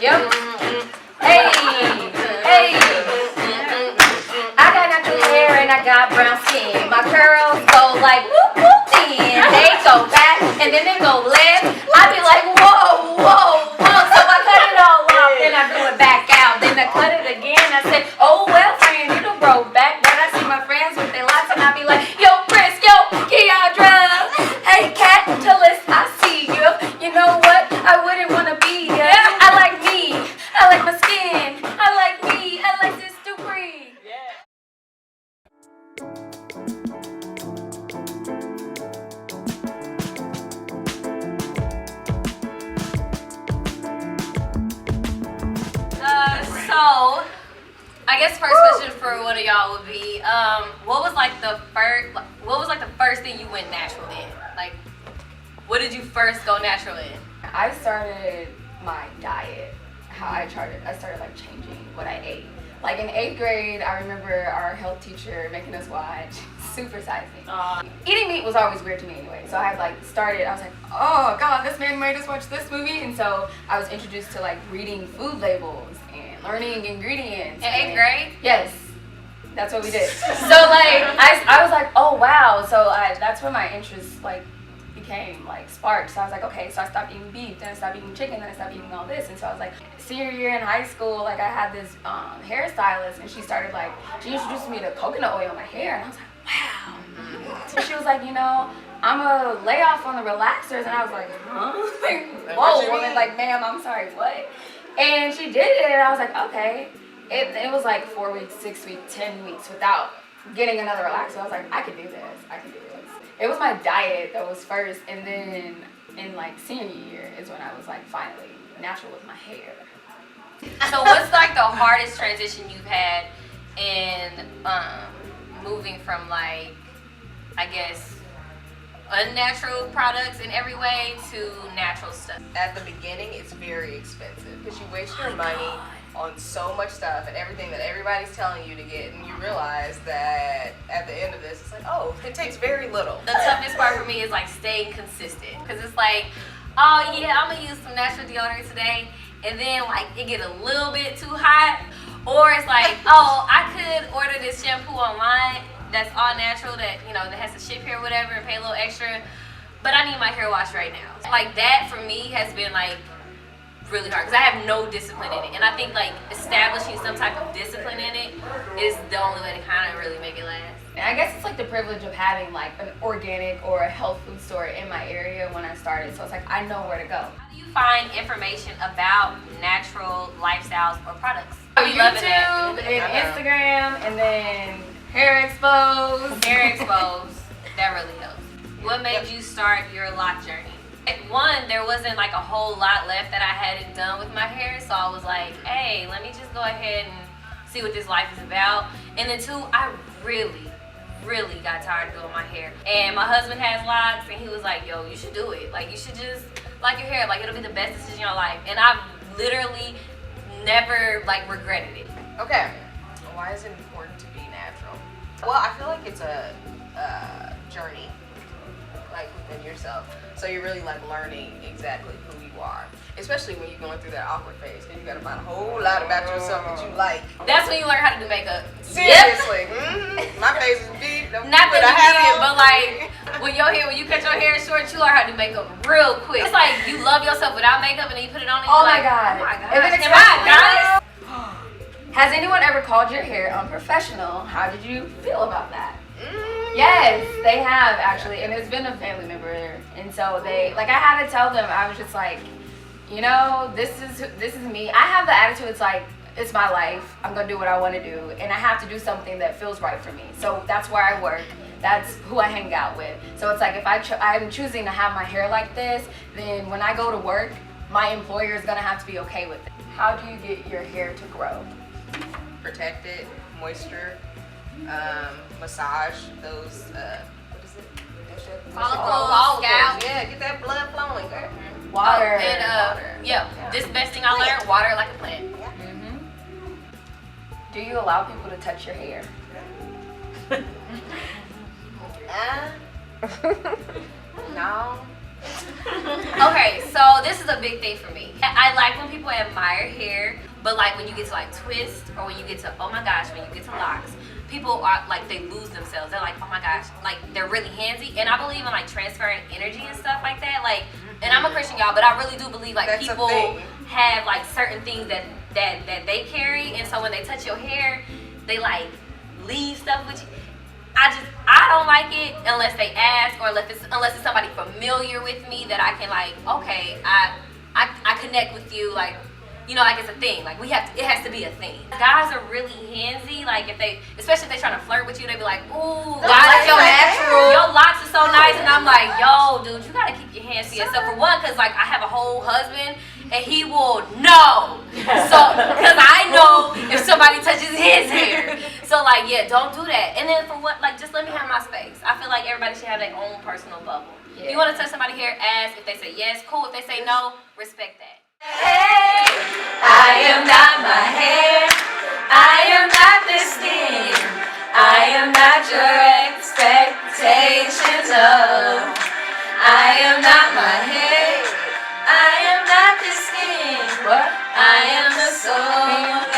Yep. Hey, hey. I got natural hair and I got brown skin. My curls go like whoop whoop then they go back and then they go left. I be like whoa whoa whoa. So I cut it all off, then I do it back out. Then I cut it again. I said, oh well, friend, you done grow back. Then I see my friends with their locks and I be like, yo, Chris, yo, Keandra, hey, Catalyst, I see you. You know what? I wouldn't wanna be ya. I like me. I like my skin. I like me. Alexis, Dupree. So, I guess first question for one of y'all would be, what was like the first thing you went natural in? Like, what did you first go natural in? I started my diet. I started like changing what I ate. Like in 8th grade, I remember our health teacher making us watch Super Size Me. Eating meat was always weird to me anyway. So I had like started, I was like, oh God, this man made us watch this movie. And so I was introduced to like reading food labels and learning ingredients. In 8th grade? Yes. That's what we did. So like, I was like, oh wow. So that's when my interest like became like sparked. So I was like, okay, so I stopped eating beef, then I stopped eating chicken, then I stopped eating all this. And so I was like, senior year in high school, like I had this hairstylist and she introduced me to coconut oil in my hair and I was like, wow. So she was like, you know, I'm a lay off on the relaxers and I was like, huh? Like, whoa, woman, like ma'am, I'm sorry, what? And she did it and I was like, okay. It was like 4 weeks, 6 weeks, 10 weeks without getting another relaxer. I was like, I can do this, I can do this. It was my diet that was first, and then in like senior year is when I was like finally natural with my hair. So what's like the hardest transition you've had in moving from like, I guess, unnatural products in every way to natural stuff? At the beginning, it's very expensive because you waste your money on so much stuff and everything that everybody's telling you to get, and you realize that at the end of this, it's like, oh, it takes very little. The toughest part for me is like staying consistent, because it's like, oh yeah, I'm gonna use some natural deodorant today, and then like it get a little bit too hot, or it's like, oh, I could order this shampoo online that's all natural, that, you know, that has to ship here or whatever and pay a little extra, but I need my hair washed right now. Like that for me has been like really hard because I have no discipline in it, and I think like establishing some type of discipline in it is the only way to kind of really make it last. And I guess it's like the privilege of having like an organic or a health food store in my area when I started, so it's like I know where to go. How do you find information about natural lifestyles or products? YouTube and Instagram, and then hair expos. Hair expos, that really helps. What made you start your lock journey? One, there wasn't like a whole lot left that I hadn't done with my hair, so I was like, hey, let me just go ahead and see what this life is about. And then two, I really got tired of doing my hair. And my husband has locks, and he was like, yo, you should do it. Like, you should just like your hair. Like, it'll be the best decision in your life. And I've literally never like regretted it. Okay, why is it important to be natural? Well, I feel like it's a journey, like within yourself. So you're really like learning exactly who you are, especially when you're going through that awkward phase, because you gotta find a whole lot about yourself that you like. That's when you learn how to do makeup. Seriously. My face is big. Not that you did, but like when you cut your hair short, you learn how to do makeup real quick. It's like you love yourself without makeup, and then you put it on and Oh you're my like, God. oh my God. And then Am I Has anyone ever called your hair unprofessional? How did you feel about that? Yes, they have actually, and it's been a family member, and so they, like, I had to tell them, I was just like, you know, this is me. I have the attitude, it's like, it's my life, I'm gonna do what I want to do, and I have to do something that feels right for me. So that's where I work, that's who I hang out with. So it's like, if I'm choosing to have my hair like this, then when I go to work, my employer is gonna have to be okay with it. How do you get your hair to grow? Protect it, moisture, massage those, what is it? Follicles, scalp. Yeah, get that blood flowing, girl. Water. Water. This best thing I learned, water like a plant. Do you allow people to touch your hair? No. Okay, so this is a big thing for me. I like when people admire hair, but like when you get to like twist or when you get to, oh my gosh, when you get to locks, people are like, they lose themselves. They're like, oh my gosh, like they're really handsy. And I believe in like transferring energy and stuff like that. Like, and I'm a Christian, y'all, but I really do believe like That's a people thing. have like certain things that they carry, and so when they touch your hair, they like leave stuff with you. I don't like it unless they ask, or unless it's somebody familiar with me that I can like, okay, I connect with you, like, you know, like it's a thing. Like it has to be a thing. Guys are really handsy. Like especially if they trying to flirt with you, they be like, ooh, I like your natural. your locks are so nice, and I'm like, yo, dude, you gotta keep your hands to yourself. For one, cause like I have a whole husband, and he will know. So, cause I know if somebody touches his hair. So like, yeah, don't do that. And then for what, like, just let me have my space. I feel like everybody should have their own personal bubble. If you want to touch somebody's hair, ask. If they say yes, cool. If they say no, respect that. Hey, I am not my hair. I am not the skin. I am not your expectations of. I am not my hair. I am not the skin. What? I am the soul.